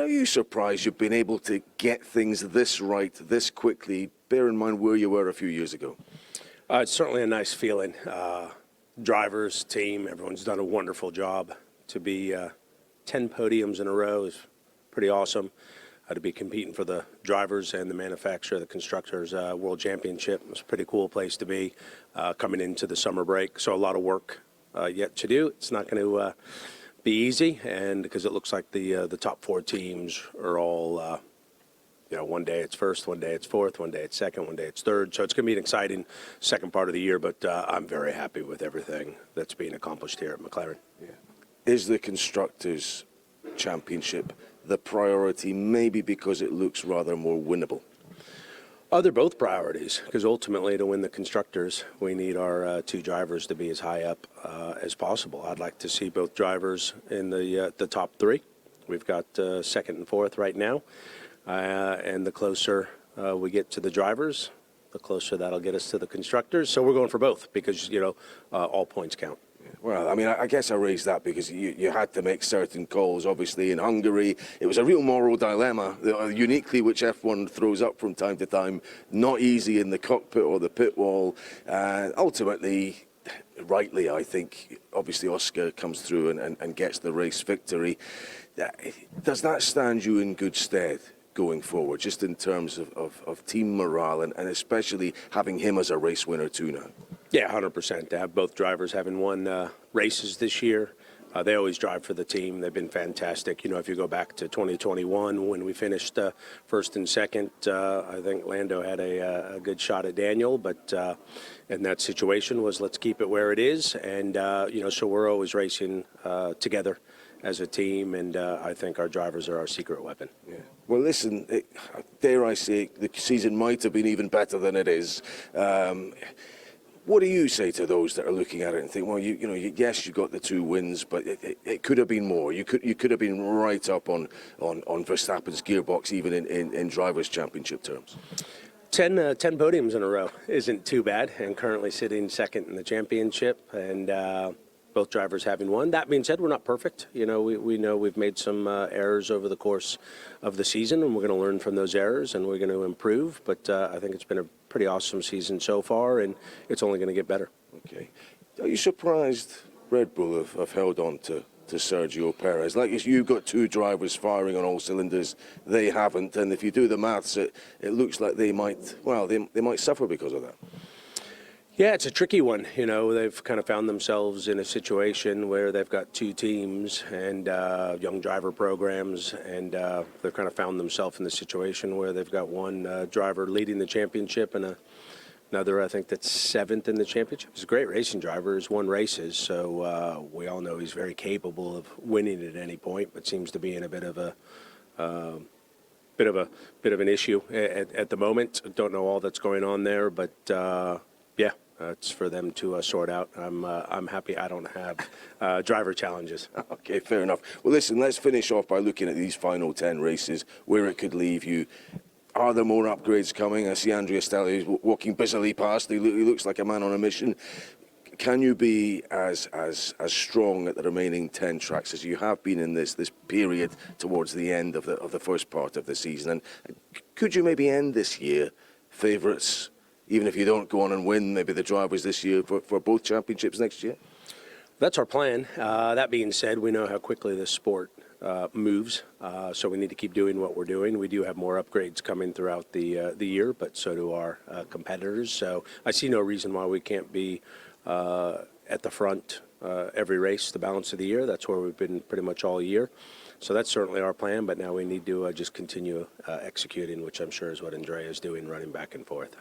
Are you surprised you've been able to get things this right, this quickly? Bear in mind where you were a few years ago. It's certainly a nice feeling. Drivers, team, everyone's done a wonderful job. To be 10 podiums in a row is pretty awesome. To be competing for the drivers and the manufacturer, the constructors' world championship was a pretty cool place to be coming into the summer break. So a lot of work yet to do. It's not going to be easy, and because it looks like the top four teams are all, one day it's first, one day it's fourth, one day it's second, one day it's third. So it's going to be an exciting second part of the year, but I'm very happy with everything that's being accomplished here at McLaren. Yeah. Is the Constructors' Championship the priority, maybe because it looks rather more winnable? They're both priorities, because ultimately to win the Constructors, we need our two drivers to be as high up as possible. I'd like to see both drivers in the top three. We've got second and fourth right now, and the closer we get to the drivers, the closer that'll get us to the Constructors. So we're going for both because, all points count. Well, I mean, I guess I raised that because you had to make certain calls. Obviously, in Hungary, it was a real moral dilemma, uniquely which F1 throws up from time to time. Not easy in the cockpit or the pit wall. Ultimately, rightly, I think, obviously Oscar comes through and gets the race victory. Does that stand you in good stead going forward, just in terms of team morale and especially having him as a race winner too now? Yeah, 100%. To have both drivers having won races this year, they always drive for the team. They've been fantastic. If you go back to 2021 when we finished first and second, I think Lando had a good shot at Daniel, but in that situation was let's keep it where it is. And, so we're always racing together as a team, and I think our drivers are our secret weapon. Yeah. Well, listen, dare I say, the season might have been even better than it is. What do you say to those that are looking at it and think, well, yes, you got the 2 wins, but it could have been more. You could have been right up on Verstappen's gearbox, even in drivers' championship terms. 10 podiums in a row isn't too bad, and currently sitting second in the championship, and both drivers having won. That being said, we're not perfect. We know we've made some errors over the course of the season, and we're going to learn from those errors, and we're going to improve. But I think it's been a pretty awesome season so far, and it's only going to get better. Okay. Are you surprised Red Bull have held on to Sergio Perez? Like you've got 2 drivers firing on all cylinders, they haven't, and if you do the maths, it looks like they might suffer because of that. Yeah, it's a tricky one. They've kind of found themselves in a situation where they've got 2 teams and young driver programs, and they've kind of found themselves in the situation where they've got one driver leading the championship and another, I think, that's 7th in the championship. He's a great racing driver. He's won races, so we all know he's very capable of winning at any point, but seems to be in a bit of an issue at the moment. Don't know all that's going on there, but yeah. It's for them to sort out. I'm happy I don't have driver challenges. Okay, fair enough. Well, listen, let's finish off by looking at these final 10 races, where it could leave you. Are there more upgrades coming? I see Andrea Stelli walking busily past. He looks like a man on a mission. Can you be as strong at the remaining 10 tracks as you have been in this period towards the end of the first part of the season? And could you maybe end this year favourites? Even if you don't go on and win, maybe the drivers this year for both championships next year? That's our plan. That being said, we know how quickly this sport moves, so we need to keep doing what we're doing. We do have more upgrades coming throughout the year, but so do our competitors. So I see no reason why we can't be at the front every race the balance of the year. That's where we've been pretty much all year. So that's certainly our plan, but now we need to just continue executing, which I'm sure is what Andrea is doing, running back and forth.